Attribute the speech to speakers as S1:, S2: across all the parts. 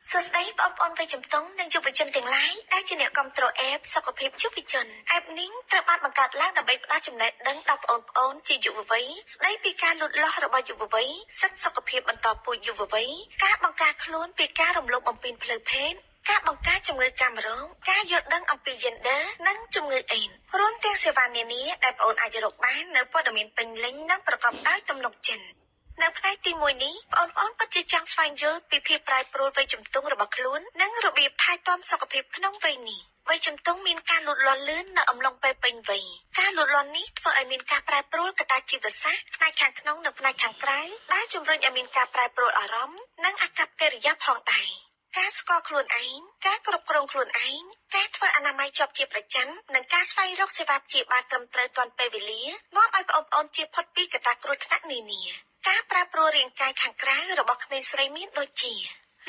S1: សួស្តីបងប្អូនវ័យជំទង់និងយុវជនទាំងឡាយដែលជាអ្នកគាំទ្រអេបសុខភាពយុវជនអេបនេះត្រូវបានបង្កើតឡើងដើម្បីផ្ដល់ចំណេះដឹងដល់បងប្អូនជាយុវវ័យស្ដីពីការលូតលាស់របស់យុវវ័យសិទ្ធិសុខភាពបន្តពូជយុវវ័យការបង្ការខ្លួនពីការរំលោភបំពានផ្លូវភេទការបង្ការជំងឺកាមរោគការយល់ដឹងអំពី gender និងជំងឺអេដស៍រួមទាំងសេវានានាដែលបងប្អូនអាចរកបាននៅព័ត៌មានពេញលេញនិងប្រកបដោយទំនុកចិត្តនៅផ្នែកទី1នេះបងប្អូនពិតជាចង់ស្វែងយល់ពីភាពប្រែប្រួលវ័យជំទង់របស់ខ្លួននិងរបៀបថែទាំសុខភាពក្នុងវ័យនេះវ័យជំទង់មានការលូតលាស់លឿននៅអំឡុងពេលពេញវ័យការលូតលាស់នេះធ្វើឲ្យមានការប្រែប្រួលកត្តាជីវសាស្ត្រផ្នែកខាងក្នុងនិងផ្នែកខាងក្រៅដែលជំរុញឲ្យមានការប្រែប្រួលអារម្មណ៍និងអាកប្បកិរិយាផងដែរការស្គាល់ខ្លួនឯងការគ្រប់គ្រងខ្លួនឯងការធ្វើអនាម័យជាប់ជាប្រចាំនិងការស្វែងរកសេវាព្យាបាលត្រឹមត្រូវទាន់ពេលវេលានាំឲ្យបងប្អូនជៀសផុតពីកត្តាគ្រោះថ្នាក់នានាការប្រែប្រួលរាងកាយខាងក្រៅរបស់ក្មេងស្រីមានដូចជា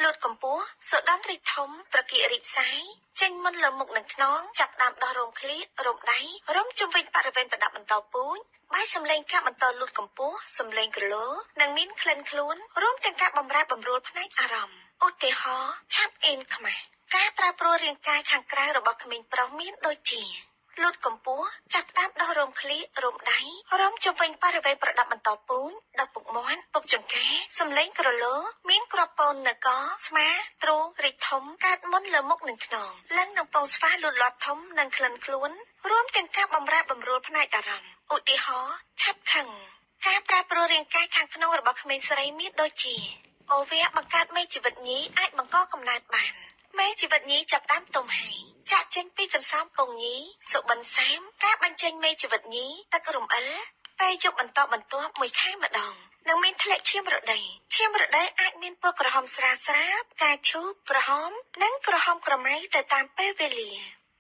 S1: លូតកម្ពស់សូដានរីកធំប្រកៀករីកសាយចេញមុនលើមុខនិងខ្នងចាប់ដើមដោះរោមឃ្លៀករោមដៃរោមជុំវិញបរិវេណប្រដាប់បន្តពូជបាយសម្លេងការបន្តលូតកម្ពស់សម្លេងក្រឡូនិងមានក្លិនខ្លួនរួមទាំងការបម្រែបម្រួលផ្នែកអារម្មណ៍ឧទាហរណ៍ឆាប់អៀនខ្មាស់ការប្រែប្រួលរាងកាយខាងក្រៅរបស់ក្មេងប្រុសមានដូចជាលូតកម្ពស់ចាប់ដើមដោះរោមឃ្លៀករោមដៃរោមជុំវិញបរិវេណប្រដាប់បន្តពូជដុសពុកមាត់ពុកចង្កាសម្លេងក្រឡូមានគ្រាប់ពននៅកស្មាទ្រូងរីកធំកើតមុនលើមុខនិងខ្នងលឹងនិងពងស្វាលូតលាស់ធំនិងក្លិនខ្លួនរួមទាំងការបម្រែបម្រួលផ្នែកអារម្មណ៍ឧទាហរណ៍ឆាប់ខឹងការប្រែប្រួលរាងកាយខាងក្នុងរបស់ក្មេងស្រីមានដូចជាអូវៈបង្កើតមេជីវិតញីអាចបង្កកំណើតបានមេជីវិតញីចាប់ដើមទុំហើយចាក់ចេញពីកន្សោមពងញីសុបិនសាមការបញ្ចេញមេជីវិតញីទឹករំអិលពេលយប់បន្តបន្ទាប់មួយខែម្ដងនិងមានធ្លាក់ឈាមរដីអាចមានពណ៌ក្រហមស្រាលផ្កាឈូកក្រហមនិងក្រហមក្រមៃទៅតាមពេលវេលា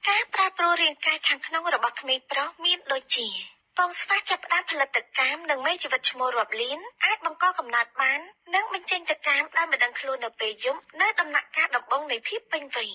S1: ការប្រែប្រួលរាងកាយខាងក្នុងរបស់ក្មេងប្រុសមានដូចជាពងស្វាចាប់ផ្ដើមផលិតទៅកាមនិងមេជីវិតឈ្មោះរាប់លានអាចបង្កកំណើតបាននិងបញ្ចេញទៅកាមដោយមិនដឹងខ្លួននៅពេលយប់នៅដំណាក់កាលដំបូងនៃភាពពេញវ័យ